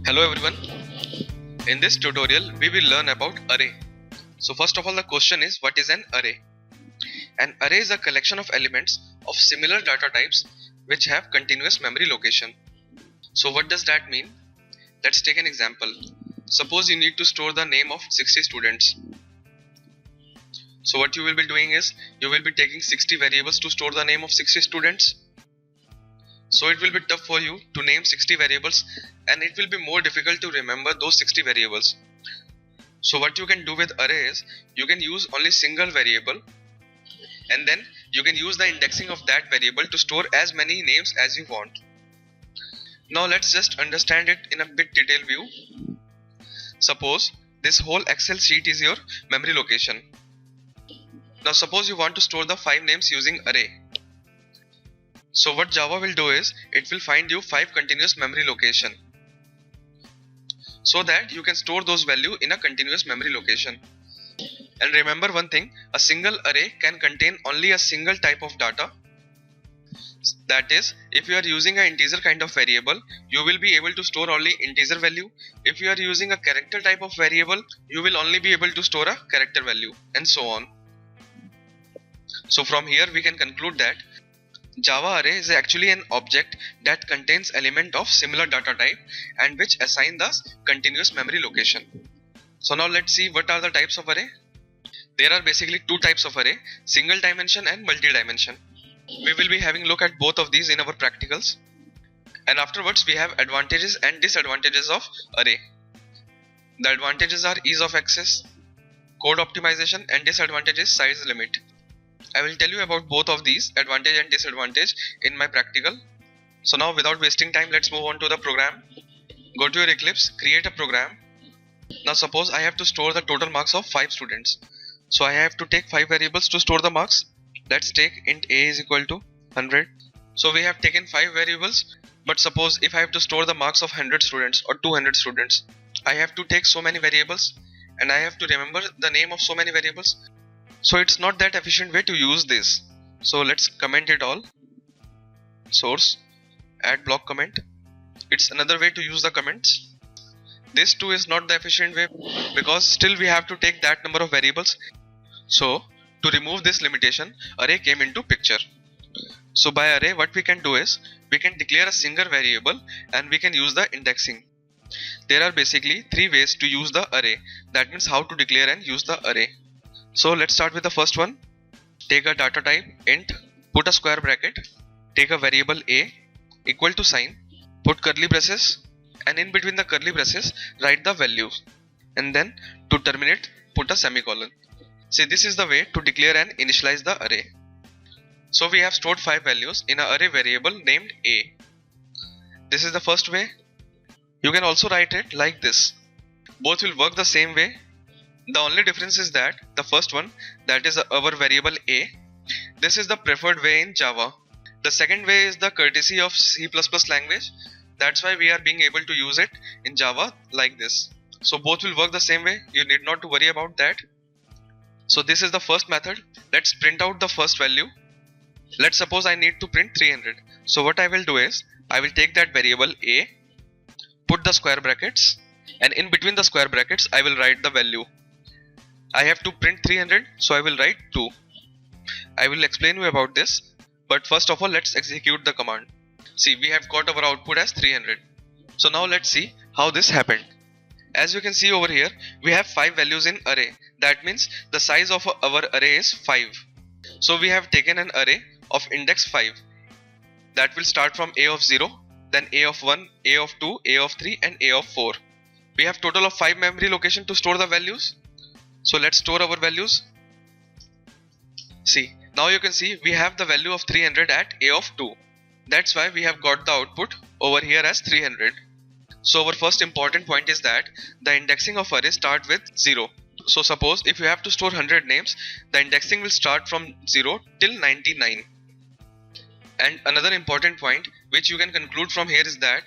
Hello everyone. In this tutorial we will learn about array. So first of all the question is, what is an array? An array is a collection of elements of similar data types which have continuous memory location. So what does that mean? Let's take an example. Suppose you need to store the name of 60 students. So what you will be doing is, you will be taking 60 variables to store the name of 60 students. So it will be tough for you to name 60 variables, and it will be more difficult to remember those 60 variables. So what you can do with array is, you can use only single variable, and then you can use the indexing of that variable to store as many names as you want. Now let's just understand it in a bit detailed view. Suppose this whole Excel sheet is your memory location. Now suppose you want to store the 5 names using array. So what Java will do is, it will find you 5 continuous memory location, so that you can store those value in a continuous memory location. And remember one thing, a single array can contain only a single type of data. That is, if you are using an integer kind of variable, you will be able to store only integer value. If you are using a character type of variable, you will only be able to store a character value, and so on. So from here we can conclude that Java array is actually an object that contains element of similar data type and which assign the continuous memory location. So now let's see what are the types of array. There are basically 2 types of array, single dimension and multi-dimension. We will be having a look at both of these in our practicals. And afterwards we have advantages and disadvantages of array. The advantages are ease of access, code optimization, and disadvantage is size limit. I will tell you about both of these, advantage and disadvantage, in my practical. So now without wasting time, let's move on to the program. Go to your Eclipse, create a program. Now suppose I have to store the total marks of 5 students. So I have to take 5 variables to store the marks. Let's take int a is equal to 100. So we have taken 5 variables, but suppose if I have to store the marks of 100 students or 200 students, I have to take so many variables and I have to remember the name of so many variables. So it's not that efficient way to use this. So let's comment it all. Source, add block comment. It's another way to use the comments. This too is not the efficient way, because still we have to take that number of variables. So to remove this limitation, array came into picture. So by array, what we can do is, we can declare a single variable and we can use the indexing. There are basically 3 ways to use the array. That means how to declare and use the array. So let's start with the first one. Take a data type int, put a square bracket, take a variable a, equal to sign, put curly braces, and in between the curly braces write the values, and then to terminate put a semicolon. See, this is the way to declare and initialize the array. So we have stored 5 values in an array variable named a. This is the first way. You can also write it like this. Both will work the same way. The only difference is that the first one, that is our variable a, this is the preferred way in Java. The second way is the courtesy of C++ language. That's why we are being able to use it in Java like this. So both will work the same way. You need not to worry about that. So this is the first method. Let's print out the first value. Let's suppose I need to print 300. So what I will do is, I will take that variable a, put the square brackets, and in between the square brackets I will write the value. I have to print 300, so I will write 2. I will explain you about this, but first of all let's execute the command. See, we have got our output as 300. So now let's see how this happened. As you can see over here, we have 5 values in array. That means the size of our array is 5. So we have taken an array of index 5. That will start from a of 0, then a of 1, a of 2, a of 3, and a of 4. We have total of 5 memory location to store the values. So let's store our values. See, now you can see we have the value of 300 at a of 2. That's why we have got the output over here as 300. So our first important point is that the indexing of array start with 0. So suppose if you have to store 100 names, the indexing will start from 0 till 99. And another important point which you can conclude from here is that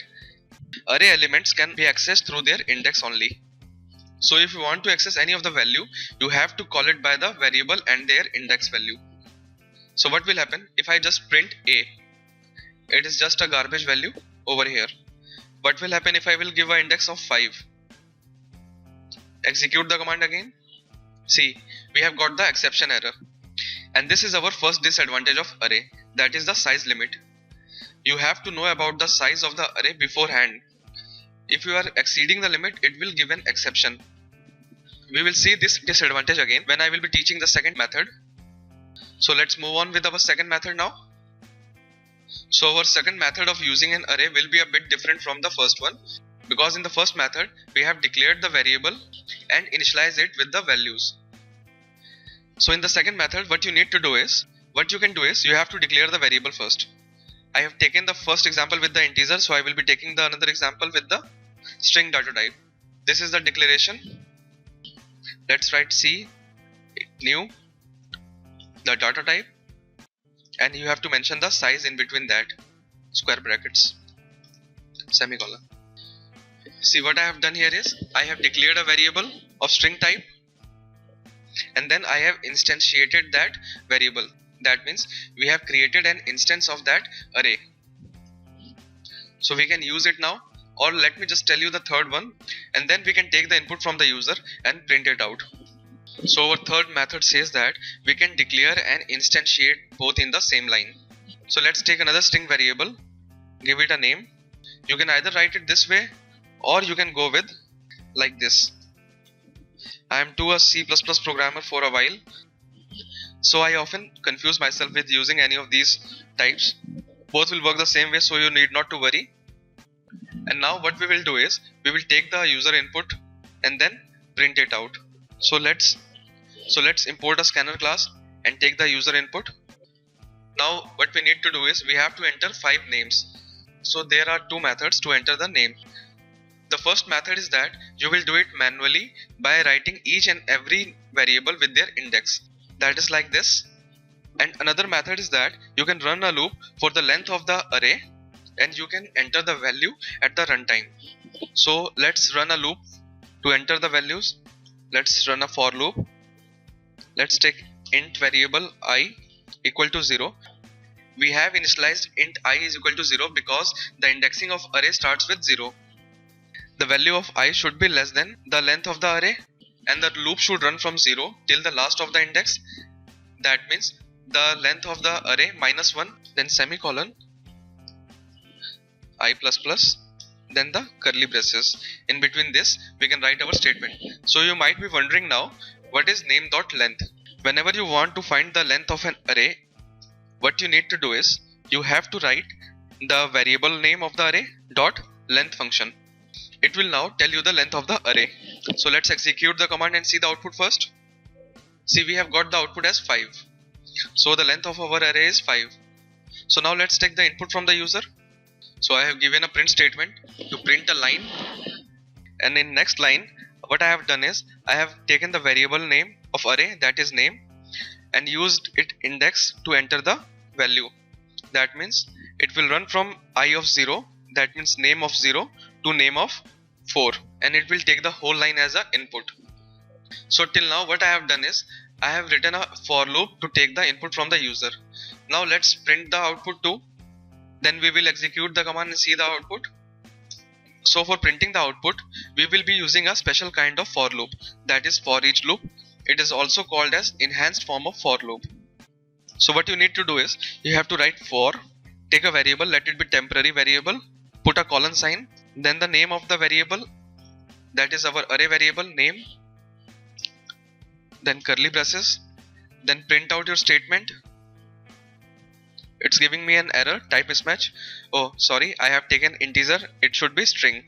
array elements can be accessed through their index only. So if you want to access any of the value, you have to call it by the variable and their index value. So what will happen if I just print a? It is just a garbage value over here. what will happen if I will give an index of 5? Execute the command again. See, we have got the exception error. And this is our first disadvantage of array, that is the size limit. You have to know about the size of the array beforehand. If you are exceeding the limit, it will give an exception. We will see this disadvantage again when I will be teaching the second method. So let's move on with our second method now. So our second method of using an array will be a bit different from the first one, because in the first method we have declared the variable and initialized it with the values. So in the second method, what you can do is you have to declare the variable first. I have taken the first example with the integer, so I will be taking the another example with the string data type. This is the declaration. Let's write C new the data type, and you have to mention the size in between that, square brackets, semicolon. See, what I have done here is I have declared a variable of string type, and then I have instantiated that variable. That means we have created an instance of that array. So we can use it now, or let me just tell you the third one, and then we can take the input from the user and print it out. So our third method says that we can declare and instantiate both in the same line. So let's take another string variable, give it a name. You can either write it this way, or you can go with like this. I am a C++ programmer for a while, so I often confuse myself with using any of these types. Both will work the same way, so you need not to worry. And now what we will do is we will take the user input and then print it out. So let's import a scanner class and take the user input. Now what we need to do is we have to enter 5 names. So there are 2 methods to enter the name. The first method is that you will do it manually by writing each and every variable with their index. That is like this. And another method is that you can run a loop for the length of the array, and you can enter the value at the runtime. So let's run a loop to enter the values. Let's run a for loop. Let's take int variable I equal to 0. We have initialized int I is equal to 0 because the indexing of array starts with 0. The value of I should be less than the length of the array, and the loop should run from 0 till the last of the index. That means the length of the array minus 1, then semicolon, I plus plus, then the curly braces. In between this we can write our statement. So you might be wondering now, what is name.length? Whenever you want to find the length of an array, what you need to do is you have to write the variable name of the array dot length function. It will now tell you the length of the array. So let's execute the command and see the output first. See, we have got the output as 5. So the length of our array is 5. So now let's take the input from the user. So I have given a print statement to print a line, and in next line what I have done is I have taken the variable name of array, that is name, and used it index to enter the value. That means it will run from I of 0, that means name of 0, to name of 4, and it will take the whole line as an input. So till now what I have done is I have written a for loop to take the input from the user. Now let's print the output too. Then we will execute the command and see the output. So for printing the output, we will be using a special kind of for loop, that is for each loop. It is also called as enhanced form of for loop. So what you need to do is you have to write for, take a variable, let it be temporary variable, put a colon sign, then the name of the variable, that is our array variable name, then curly braces, then print out your statement. It's giving me an error, type mismatch. Oh sorry, I have taken integer, it should be string.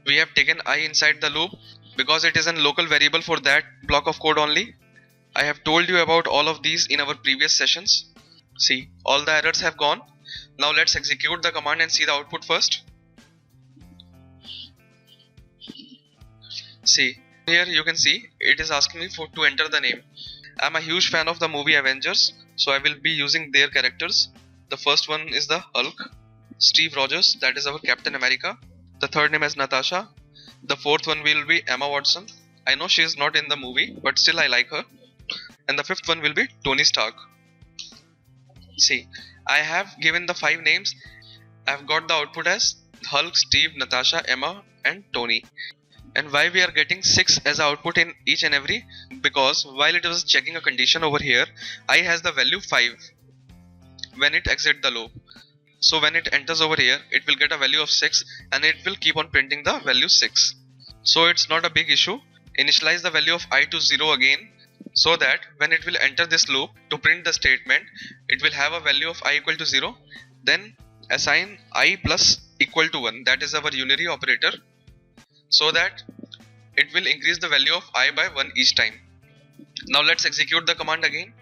We have taken I inside the loop because it is a local variable for that block of code only. I have told you about all of these in our previous sessions. See, all the errors have gone. Now let's execute the command and see the output first. See, here you can see it is asking me to enter the name. I'm a huge fan of the movie Avengers, so I will be using their characters. The first one is the Hulk, Steve Rogers, that is our Captain America. The third name is Natasha. The fourth one will be Emma Watson. I know she is not in the movie, but still I like her. And the fifth one will be Tony Stark. See, I have given the 5 names I've got the output as Hulk, Steve, Natasha, Emma and Tony. And why we are getting 6 as output in each and every? Because while it was checking a condition over here, I has the value 5 when it exits the loop. So when it enters over here, it will get a value of 6 and it will keep on printing the value 6. So it's not a big issue. Initialize the value of I to 0 again, so that when it will enter this loop to print the statement, it will have a value of I equal to 0. Then assign I plus equal to 1, that is our unary operator, so that it will increase the value of I by 1 each time. Now let's execute the command again.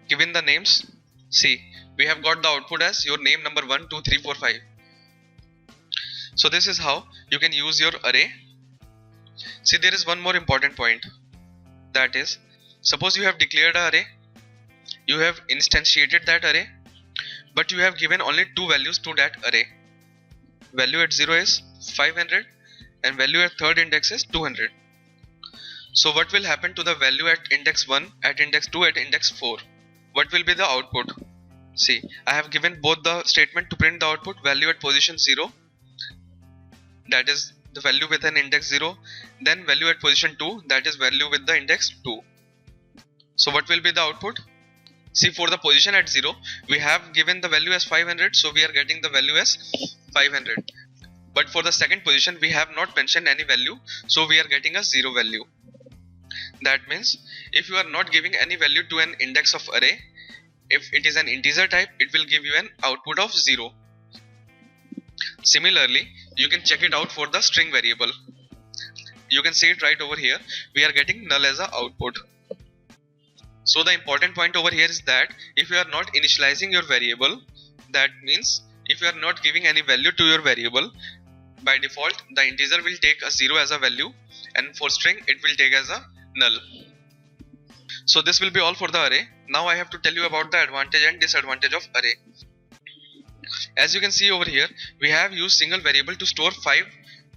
Given the names, see, we have got the output as your name number 1, 2, 3, 4, 5. So this is how you can use your array. See, there is one more important point, that is, suppose you have declared an array, you have instantiated that array, but you have given only 2 values to that array. Value at 0 is 500 and value at third index is 200. So what will happen to the value at index 1, at index 2, at index 4? What will be the output? See, I have given both the statement to print the output, value at position 0, that is the value with an index 0, then value at position 2, that is value with the index 2. So what will be the output? See, for the position at 0, we have given the value as 500, so we are getting the value as 500. But for the second position, we have not mentioned any value, so we are getting a 0 value. That means if you are not giving any value to an index of array, if it is an integer type, it will give you an output of 0. Similarly, you can check it out for the string variable. You can see it right over here. We are getting null as a output. So the important point over here is that if you are not initializing your variable, that means if you are not giving any value to your variable, by default the integer will take a 0 as a value, and for string it will take as a null. So this will be all for the array. Now I have to tell you about the advantage and disadvantage of array. As you can see over here, we have used single variable to store 5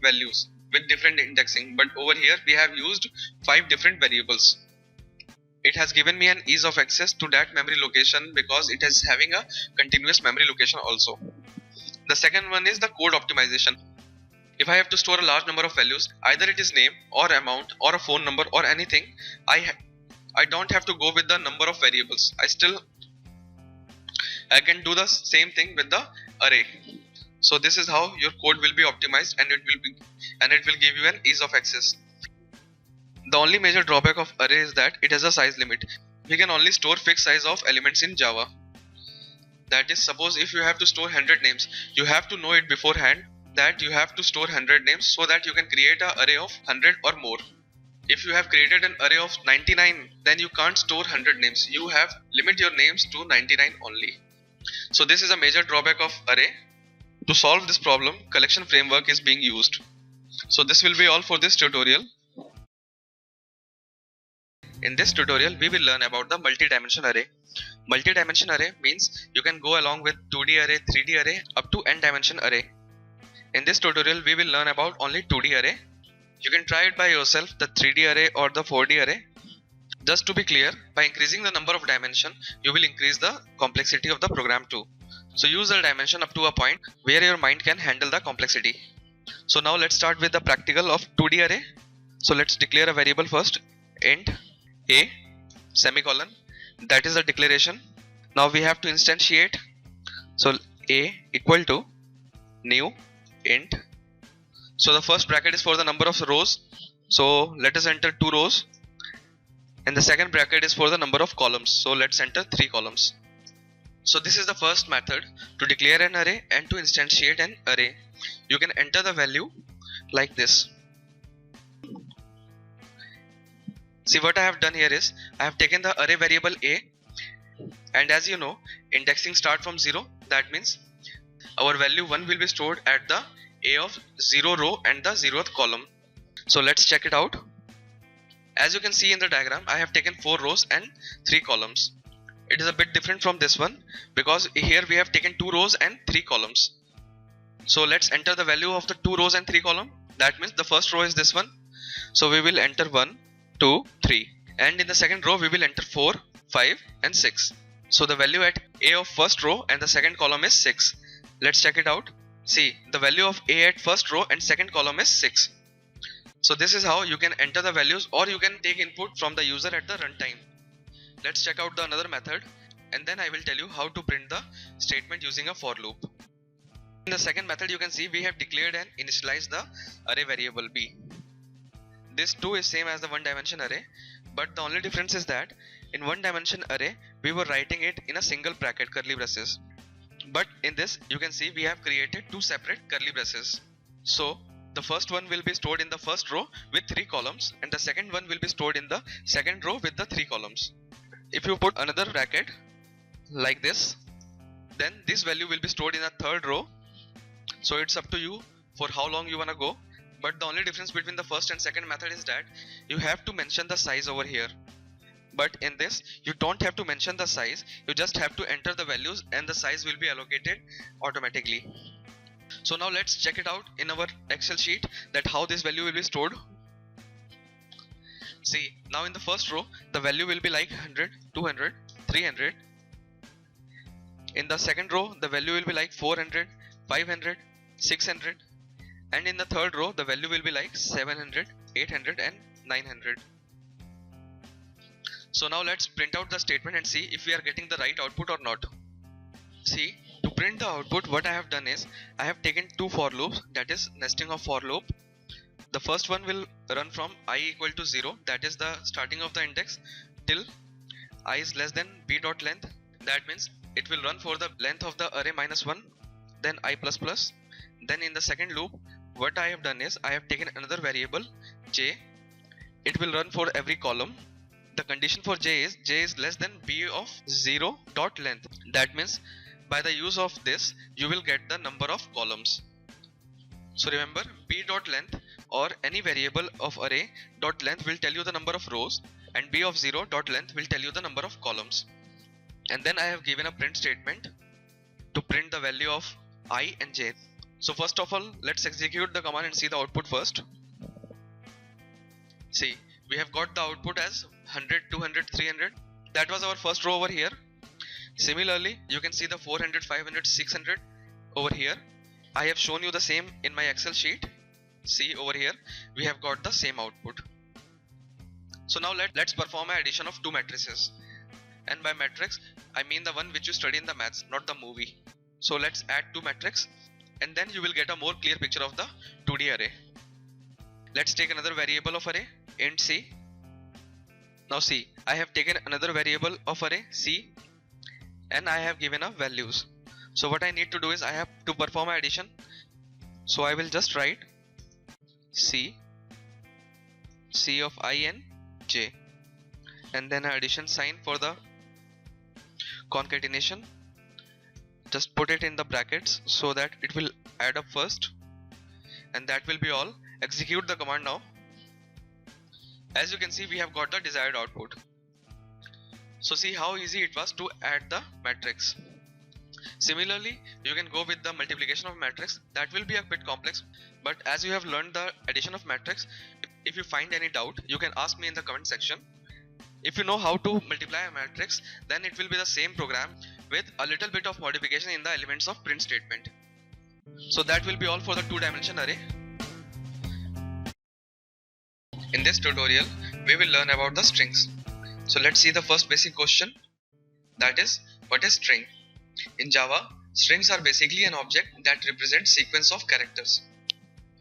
values with different indexing, but over here we have used 5 different variables. It has given me an ease of access to that memory location because it is having a continuous memory location also. The second one is the code optimization. If I have to store a large number of values, either it is name or amount or a phone number or anything, I don't have to go with the number of variables. I can do the same thing with the array. So this is how your code will be optimized, and it will give you an ease of access. The only major drawback of array is that it has a size limit. We can only store fixed size of elements in Java. That is, suppose if you have to store 100 names, you have to know it beforehand that you have to store 100 names so that you can create an array of 100 or more. If you have created an array of 99, then you can't store 100 names. You have limit your names to 99 only. So this is a major drawback of array. To solve this problem, collection framework is being used. So this will be all for this tutorial. In this tutorial, we will learn about the multi-dimension array. Multi-dimension array means you can go along with 2D array, 3D array up to n-dimension array. In this tutorial, we will learn about only 2D array. You can try it by yourself, the 3D array or the 4D array. Just to be clear, by increasing the number of dimension, you will increase the complexity of the program too. So use the dimension up to a point where your mind can handle the complexity. So now let's start with the practical of 2D array. So let's declare a variable first, int a semicolon, that is the declaration. Now we have to instantiate. So a equal to new int. So the first bracket is for the number of rows. So let us enter 2 rows. And the second bracket is for the number of columns. So let's enter 3 columns. So this is the first method to declare an array and to instantiate an array. You can enter the value like this. See, what I have done here is I have taken the array variable a, and as you know, indexing start from 0. That means our value 1 will be stored at the a of 0 row and the 0th column. So let's check it out. As you can see in the diagram, I have taken 4 rows and 3 columns. It is a bit different from this one because here we have taken 2 rows and 3 columns. So let's enter the value of the 2 rows and 3 columns. That means the first row is this one. So we will enter 1, 2, 3. And in the second row we will enter 4, 5 and 6. So the value at a of first row and the second column is 6. Let's check it out. See, the value of A at first row and second column is 6. So this is how you can enter the values, or you can take input from the user at the runtime. Let's check out the another method, and then I will tell you how to print the statement using a for loop. In the second method, you can see we have declared and initialized the array variable b. This too is same as the one dimension array, but the only difference is that in one dimension array we were writing it in a single bracket curly braces, but in this you can see we have created two separate curly braces. So the first one will be stored in the first row with 3 columns, and the second one will be stored in the second row with the 3 columns. If you put another bracket like this, then this value will be stored in a third row. So it's up to you for how long you wanna go, but the only difference between the first and second method is that you have to mention the size over here. But in this you don't have to mention the size, you just have to enter the values and the size will be allocated automatically. So now let's check it out in our Excel sheet that how this value will be stored. See, now in the first row the value will be like 100, 200, 300. In the second row the value will be like 400, 500, 600, and in the third row the value will be like 700, 800 and 900. So now let's print out the statement and see if we are getting the right output or not. See, to print the output, what I have done is I have taken two for loops, that is nesting of for loop. The first one will run from I equal to 0, that is the starting of the index, till I is less than b dot length. That means it will run for the length of the array minus 1, then I plus plus. Then in the second loop, what I have done is I have taken another variable j. It will run for every column. The condition for j is less than b of 0 dot length. That means by the use of this you will get the number of columns. So remember, b dot length or any variable of array dot length will tell you the number of rows, and b of 0 dot length will tell you the number of columns. And then I have given a print statement to print the value of I and j. So first of all, let's execute the command and see the output first. See, we have got the output as 100, 200, 300. That was our first row over here. Similarly, you can see the 400, 500, 600 over here. I have shown you the same in my Excel sheet. See over here, we have got the same output. So now let's perform an addition of two matrices. And by matrix, I mean the one which you study in the maths, not the movie. So let's add two matrix, and then you will get a more clear picture of the 2D array. Let's take another variable of array, int c. Now see, I have taken another variable of array c, and I have given a values. So what I need to do is I have to perform an addition. So I will just write c of I and j, and then an addition sign for the concatenation. Just put it in the brackets so that it will add up first, and that will be all. Execute the command now. As you can see, we have got the desired output. So see how easy it was to add the matrix. Similarly, you can go with the multiplication of matrix. That will be a bit complex, but as you have learned the addition of matrix, if you find any doubt, you can ask me in the comment section. If you know how to multiply a matrix, then it will be the same program with a little bit of modification in the elements of print statement. So that will be all for the two-dimension array. In this tutorial, we will learn about the strings. So let's see the first basic question, that is, what is string? In Java, strings are basically an object that represents sequence of characters.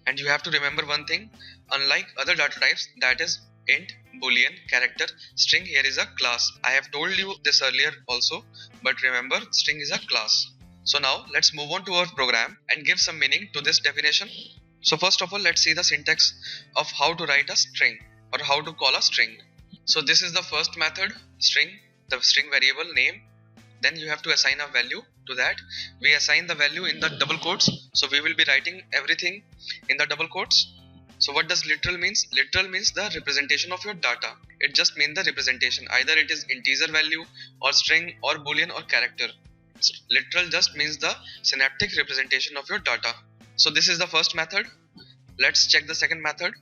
And you have to remember one thing, unlike other data types, that is int, boolean, character, string here is a class. I have told you this earlier also, but remember, string is a class. So now let's move on to our program and give some meaning to this definition. So first of all, let's see the syntax of how to write a string or how to call a string. So this is the first method, string, the string variable name. Then you have to assign a value to that. We assign the value in the double quotes. So we will be writing everything in the double quotes. So what does literal means? Literal means the representation of your data. It just means the representation. Either it is integer value or string or boolean or character. Literal just means the synaptic representation of your data. So this is the first method. Let's check the second method.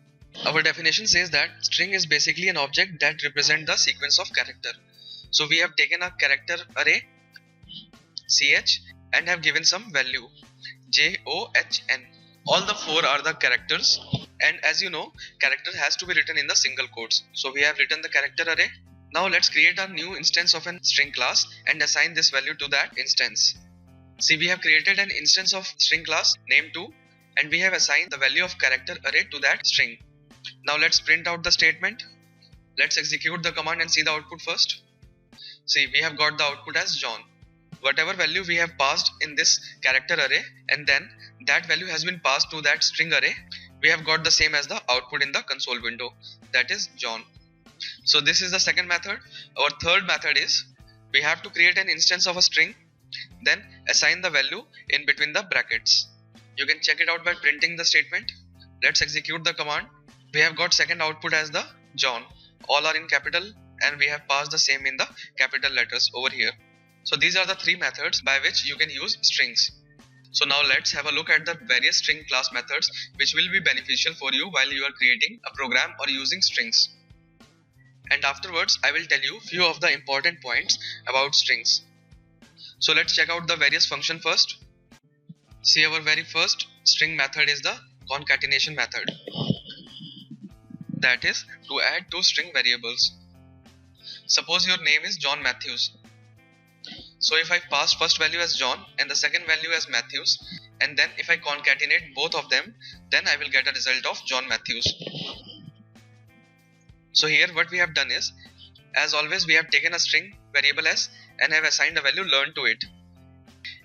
Our definition says that string is basically an object that represents the sequence of character. So we have taken a character array ch and have given some value. JOHN. All the four are the characters, and as you know, character has to be written in the single quotes. So we have written the character array. Now let's create a new instance of a string class and assign this value to that instance. See, we have created an instance of string class name2, and we have assigned the value of character array to that string. Now let's print out the statement. Let's execute the command and see the output first. See, we have got the output as John. Whatever value we have passed in this character array, and then that value has been passed to that string array, we have got the same as the output in the console window, that is John. So this is the second method. Our third method is we have to create an instance of a string, then assign the value in between the brackets. You can check it out by printing the statement. Let's execute the command. We have got second output as the John. All are in capital, and we have passed the same in the capital letters over here. So these are the three methods by which you can use strings. So now let's have a look at the various string class methods which will be beneficial for you while you are creating a program or using strings. And afterwards I will tell you few of the important points about strings. So let's check out the various function first. See, our very first string method is the concatenation method. That is to add two string variables. Suppose your name is John Matthews. So if I pass first value as John and the second value as Matthews, and then if I concatenate both of them, then I will get a result of John Matthews. So here what we have done is, as always, we have taken a string variable s and have assigned a value learn to it.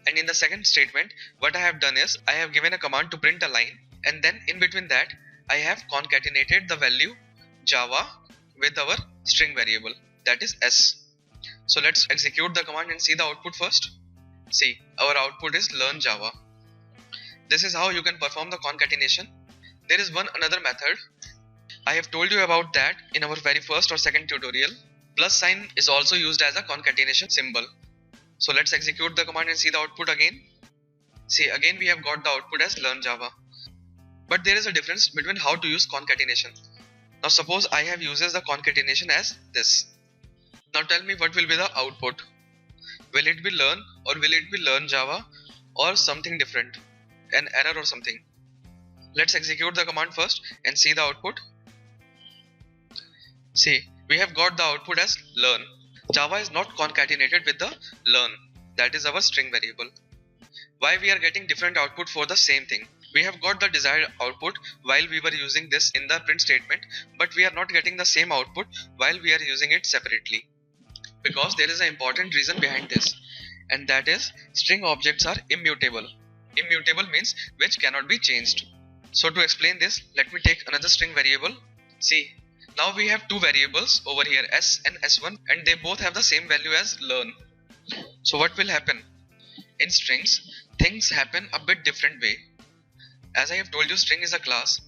And in the second statement, what I have done is I have given a command to print a line, and then in between that I have concatenated the value Java with our string variable, that is s. So let's execute the command and see the output first. See, our output is learn Java. This is how you can perform the concatenation. There is another method. I have told you about that in our very first or second tutorial. Plus sign is also used as a concatenation symbol. So let's execute the command and see the output again. See, again we have got the output as learn Java. But there is a difference between how to use concatenation. Now suppose I have uses the concatenation as this. Now tell me what will be the output. Will it be learn, or will it be learn Java, or something different, an error or something? Let's execute the command first and see the output. See, we have got the output as learn. Java is not concatenated with the learn, that is our string variable. Why we are getting different output for the same thing? We have got the desired output while we were using this in the print statement, but we are not getting the same output while we are using it separately. Because there is an important reason behind this, and that is string objects are immutable. Immutable means which cannot be changed. So to explain this, let me take another string variable. See, now we have two variables over here, s and s1, and they both have the same value as learn. So what will happen? In strings, things happen a bit different way. As I have told you, string is a class,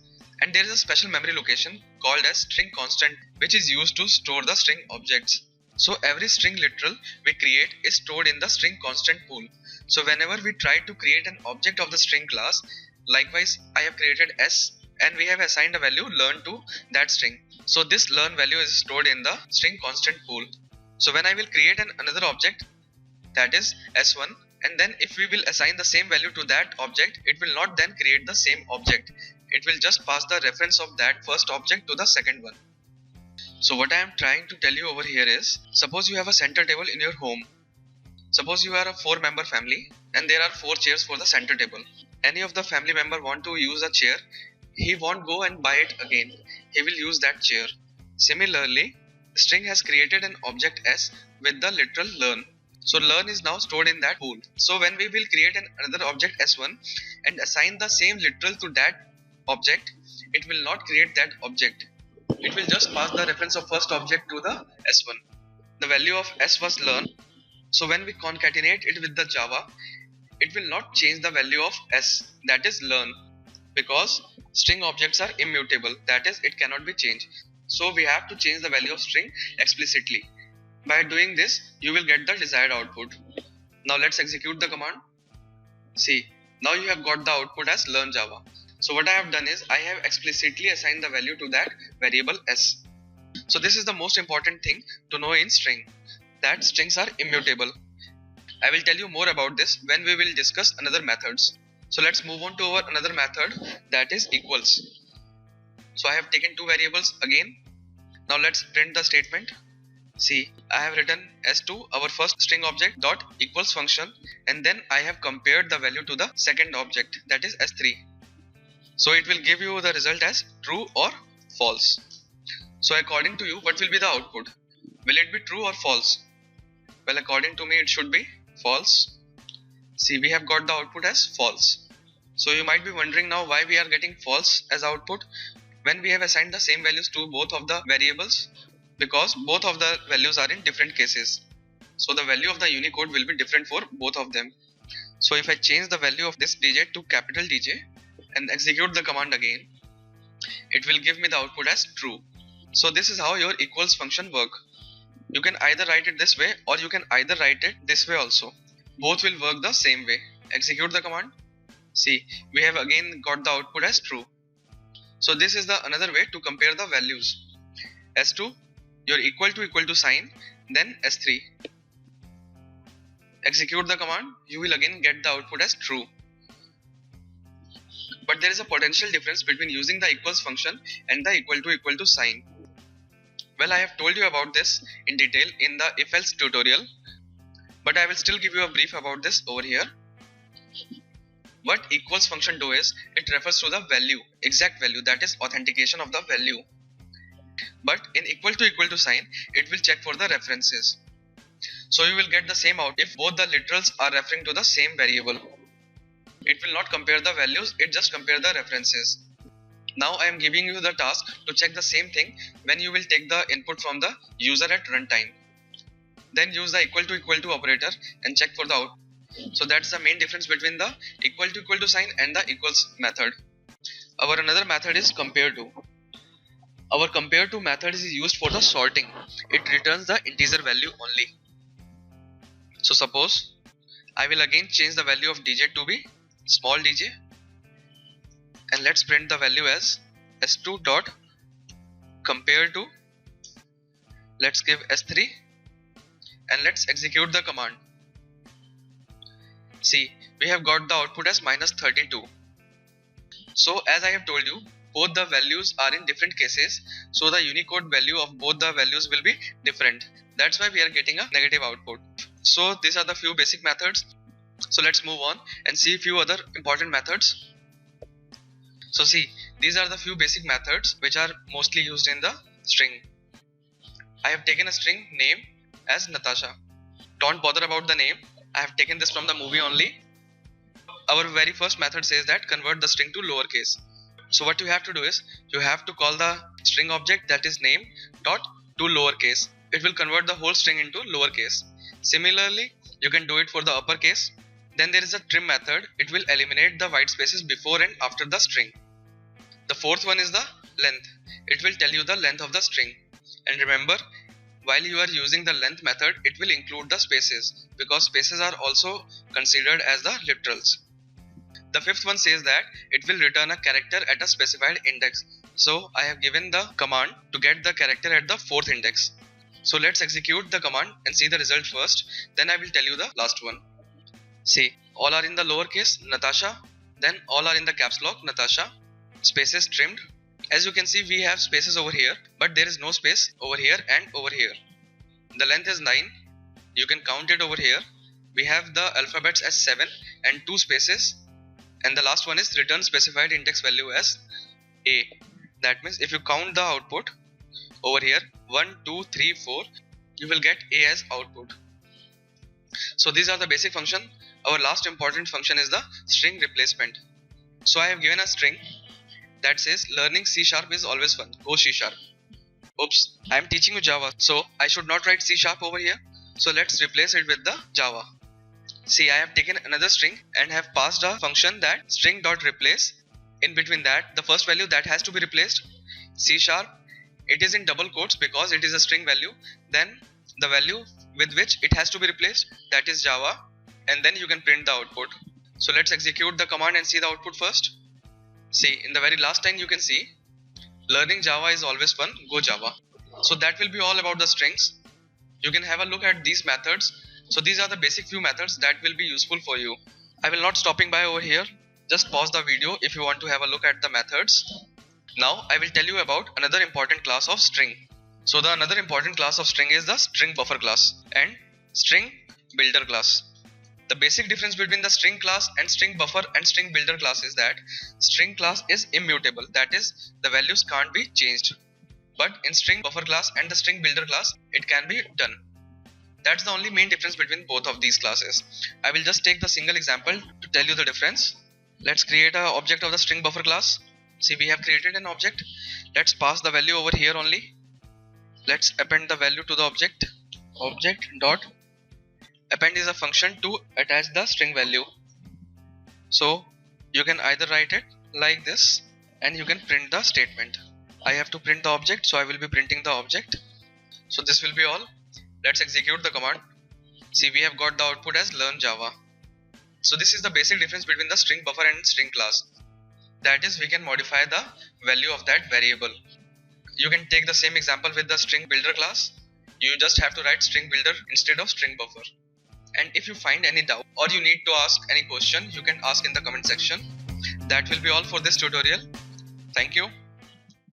and there is a special memory location called as string constant, which is used to store the string objects. So every string literal we create is stored in the string constant pool. So whenever we try to create an object of the string class, likewise I have created s and we have assigned a value learn to that string. So this learn value is stored in the string constant pool. So when I will create another object, that is s1, and then if we will assign the same value to that object, it will not then create the same object. It will just pass the reference of that first object to the second one. So what I am trying to tell you over here is, suppose you have a center table in your home. Suppose you are a 4-member family and there are 4 chairs for the center table. Any of the family member want to use a chair, he won't go and buy it again. He will use that chair. Similarly, string has created an object s with the literal learn. So learn is now stored in that pool. So when we will create another object s1 and assign the same literal to that object, it will not create that object. It will just pass the reference of first object to the s1. The value of s was learn. So when we concatenate it with the Java, it will not change the value of s, that is learn, because string objects are immutable, that is it cannot be changed. So we have to change the value of string explicitly. By doing this, you will get the desired output. Now let's execute the command. See, now you have got the output as learn Java. So what I have done is I have explicitly assigned the value to that variable s. So this is the most important thing to know in string, that strings are immutable. I will tell you more about this when we will discuss another methods. So let's move on to our another method, that is equals. So I have taken two variables again. Now let's print the statement. See, I have written s2, our first string object, dot equals function, and then I have compared the value to the second object, that is s3. So it will give you the result as true or false. So according to you, what will be the output? Will it be true or false? Well, according to me, it should be false. See, we have got the output as false. So you might be wondering now why we are getting false as output when we have assigned the same values to both of the variables, because both of the values are in different cases. So the value of the Unicode will be different for both of them. So if I change the value of this DJ to capital DJ and execute the command again, it will give me the output as true. So this is how your equals function work. You can either write it this way or you can either write it this way also. Both will work the same way. Execute the command. See, we have again got the output as true. So this is the another way to compare the values. S2, your equal to sign, then S3. Execute the command, you will again get the output as true. But there is a potential difference between using the equals function and the equal to sign. Well, I have told you about this in detail in the if else tutorial, but I will still give you a brief about this over here. What equals function do is, it refers to the value, exact value, that is authentication of the value. But in equal to sign, it will check for the references. So you will get the same out if both the literals are referring to the same variable. It will not compare the values, it just compare the references. Now I am giving you the task to check the same thing when you will take the input from the user at runtime. Then use the equal to operator and check for the output. So that's the main difference between the equal to sign and the equals method. Our another method is compare to. Our compare to method is used for the sorting. It returns the integer value only. So suppose I will again change the value of DJ to be small dj, and let's print the value as s2 dot compare to, let's give s3, and let's execute the command. See, we have got the output as -32. So as I have told you, both the values are in different cases, so the Unicode value of both the values will be different. That's why we are getting a negative output. So these are the few basic methods. So let's move on and see a few other important methods. So see, these are the few basic methods which are mostly used in the string. I have taken a string name as Natasha. Don't bother about the name. I have taken this from the movie only. Our very first method says that convert the string to lowercase. So what you have to do is, you have to call the string object, that is name dot to lowercase. It will convert the whole string into lowercase. Similarly, you can do it for the uppercase. Then there is a trim method. It will eliminate the white spaces before and after the string. The fourth one is the length. It will tell you the length of the string. And remember, while you are using the length method, it will include the spaces, because spaces are also considered as the literals. The fifth one says that it will return a character at a specified index. So I have given the command to get the character at the fourth index. So let's execute the command and see the result first. Then I will tell you the last one. See, all are in the lowercase Natasha. Then all are in the caps lock Natasha. Spaces trimmed. As you can see, we have spaces over here, but there is no space over here and over here. The length is 9. You can count it over here. We have the alphabets as 7 and 2 spaces. And the last one is return specified index value as A. That means if you count the output over here, 1, 2, 3, 4, you will get A as output. So these are the basic function. Our last important function is the string replacement. So I have given a string that says learning C# is always fun. Go C#. Oops, I am teaching you Java, so I should not write C# over here. So let's replace it with the Java. See, I have taken another string and have passed a function that string.replace. In between that, the first value that has to be replaced, C#, it is in double quotes because it is a string value. Then the value with which it has to be replaced, that is Java, and then you can print the output. So let's execute the command and see the output first. See, in the very last line you can see, learning Java is always fun, go Java. So that will be all about the strings. You can have a look at these methods. So these are the basic few methods that will be useful for you. I will not stopping by over here. Just pause the video if you want to have a look at the methods. Now I will tell you about another important class of string. So the another important class of string is the string buffer class and string builder class. The basic difference between the string class and string buffer and string builder class is that string class is immutable, that is, the values can't be changed. But in string buffer class and the string builder class, it can be done. That's the only main difference between both of these classes. I will just take the single example to tell you the difference. Let's create an object of the string buffer class. See, we have created an object. Let's pass the value over here only. Let's append the value to the object. Object dot append is a function to attach the string value. So you can either write it like this and you can print the statement. I have to print the object, so I will be printing the object. So this will be all. Let's execute the command. See, we have got the output as learn Java. So this is the basic difference between the string buffer and string class. That is, we can modify the value of that variable. You can take the same example with the string builder class. You just have to write string builder instead of string buffer. And if you find any doubt or you need to ask any question, you can ask in the comment section. That will be all for this tutorial. Thank you.